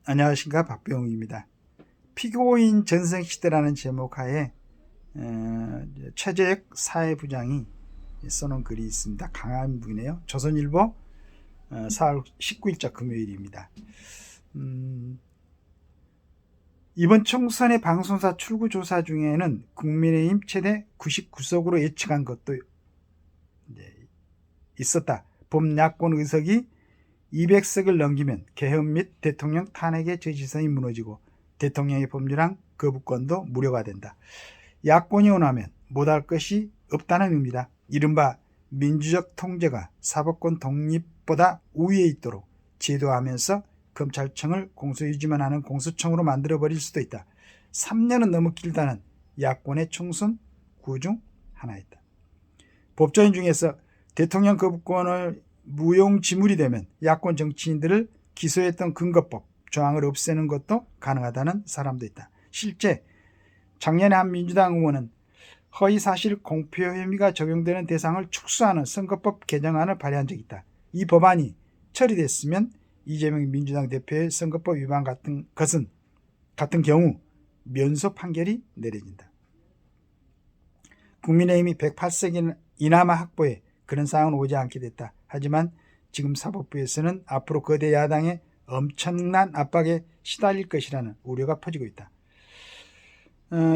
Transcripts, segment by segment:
안녕하십니까, 박병욱입니다. 피고인 전성시대라는 제목 하에 최재혁 사회부장이 써놓은 글이 있습니다. 강한 분이네요. 조선일보 4월 19일자 금요일입니다. 이번 총선의 방송사 출구조사 중에는 국민의힘 최대 99석으로 예측한 것도 있었다. 범야권 의석이 200석을 넘기면 개헌 및 대통령 탄핵의 저지선이 무너지고 대통령의 법률안 거부권도 무효가 된다. 야권이 원하면 못할 것이 없다는 의미다. 이른바 민주적 통제가 사법권 독립보다 우위에 있도록 제도하면서 검찰청을 공소유지만 하는 공수청으로 만들어버릴 수도 있다. 3년은 너무 길다는 야권의 총선 구호 중 하나였다. 법조인 중에서 대통령 거부권을 무용지물이 되면 야권 정치인들을 기소했던 근거법 조항을 없애는 것도 가능하다는 사람도 있다. 실제 작년에 한 민주당 의원은 허위사실 공표 혐의가 적용되는 대상을 축소하는 선거법 개정안을 발의한 적이 있다. 이 법안이 처리됐으면 이재명 민주당 대표의 선거법 위반 같은 경우 면소 판결이 내려진다. 국민의힘이 108석 이나마 확보해 그런 상황은 오지 않게 됐다. 하지만 지금 사법부에서는 앞으로 거대 야당의 엄청난 압박에 시달릴 것이라는 우려가 퍼지고 있다.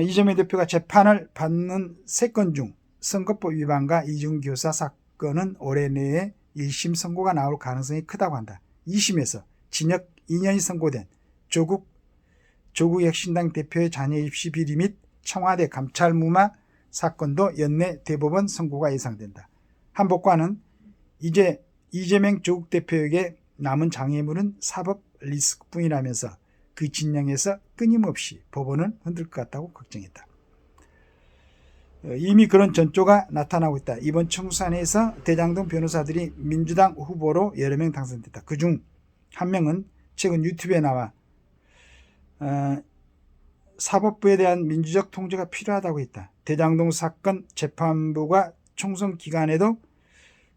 이재명 대표가 재판을 받는 3건 중 선거법 위반과 이중교사 사건은 올해 내에 1심 선고가 나올 가능성이 크다고 한다. 2심에서 징역 2년이 선고된 조국 혁신당 대표의 자녀 입시 비리 및 청와대 감찰 무마 사건도 연내 대법원 선고가 예상된다. 한법관은 이제 이재명 조국 대표에게 남은 장애물은 사법 리스크뿐이라면서 그 진영에서 끊임없이 법원을 흔들 것 같다고 걱정했다. 이미 그런 전조가 나타나고 있다. 이번 총선에서 대장동 변호사들이 민주당 후보로 여러 명 당선됐다. 그중 한 명은 최근 유튜브에 나와 사법부에 대한 민주적 통제가 필요하다고 했다. 대장동 사건 재판부가 총선 기간에도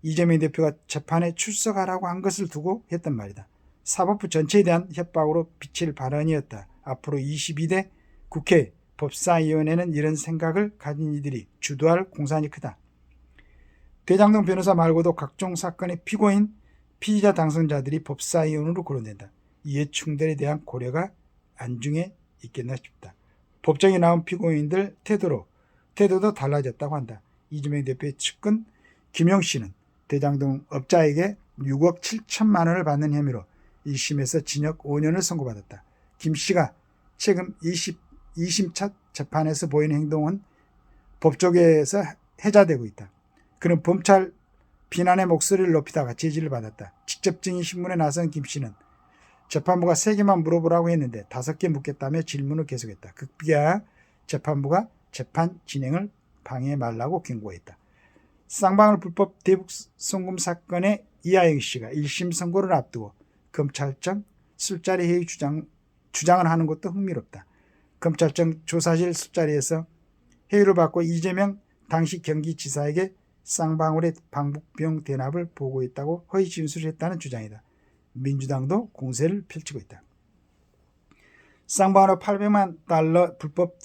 이재명 대표가 재판에 출석하라고 한 것을 두고 했단 말이다. 사법부 전체에 대한 협박으로 비칠 발언이었다. 앞으로 22대 국회 법사위원회는 이런 생각을 가진 이들이 주도할 공산이 크다. 대장동 변호사 말고도 각종 사건의 피고인, 피의자 당선자들이 법사위원으로 거론된다. 이해 충돌에 대한 고려가 안중에 있겠나 싶다. 법정에 나온 피고인들 태도도 달라졌다고 한다. 이재명 대표의 측근 김용 씨는 대장동 업자에게 6억 7천만 원을 받는 혐의로 1심에서 징역 5년을 선고받았다. 김 씨가 최근 2심차 재판에서 보이는 행동은 법조계에서 해자되고 있다. 그는 검찰 비난의 목소리를 높이다가 제지를 받았다. 직접 증인 신문에 나선 김 씨는 재판부가 3개만 물어보라고 했는데 5개 묻겠다며 질문을 계속했다. 급기야 재판부가 재판 진행을 방해해 말라고 경고했다. 쌍방울 불법 대북 송금 사건의 이하영 씨가 1심 선고를 앞두고 검찰청 술자리 회의 주장을 하는 것도 흥미롭다. 검찰청 조사실 술자리에서 회의를 받고 이재명 당시 경기지사에게 쌍방울의 방북비용 대납을 보고했다고 허위 진술을 했다는 주장이다. 민주당도 공세를 펼치고 있다. 쌍방울의 800만 달러 불법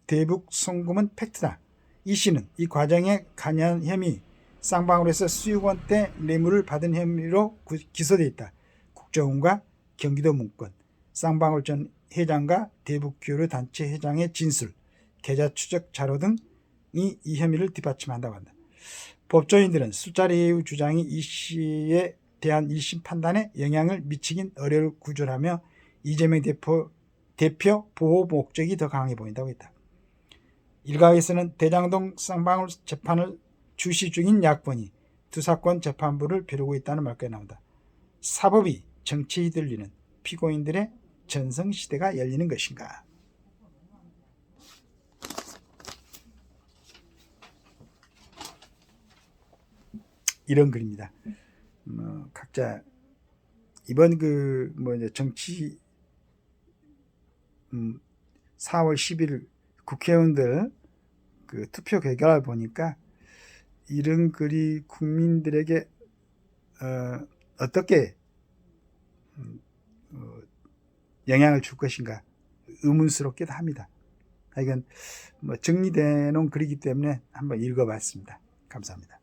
대북 송금은 팩트다. 이 씨는 이 과정에 관여한 혐의, 쌍방울에서 수억 원대 뇌물을 받은 혐의로 기소되어 있다. 국정원과 경기도 문건, 쌍방울 전 회장과 대북교류 단체 회장의 진술, 계좌 추적 자료 등이 이 혐의를 뒷받침한다고 한다. 법조인들은 술자리 회의 주장이 이 씨에 대한 1심 판단에 영향을 미치긴 어려울 구조라며 이재명 대표 보호 목적이 더 강해 보인다고 했다. 일각에서는 대장동 쌍방울 재판을 주시 중인 야권이 두 사건 재판부를 벼르고 있다는 말까지 나온다. 사법이 정치에 들리는 피고인들의 전성시대가 열리는 것인가? 이런 글입니다. 각자 이번 정치 4월 10일 국회의원들 투표 결과를 보니까 이런 글이 국민들에게 어떻게 영향을 줄 것인가 의문스럽기도 합니다. 하여간 뭐 정리되는 글이기 때문에 한번 읽어봤습니다. 감사합니다.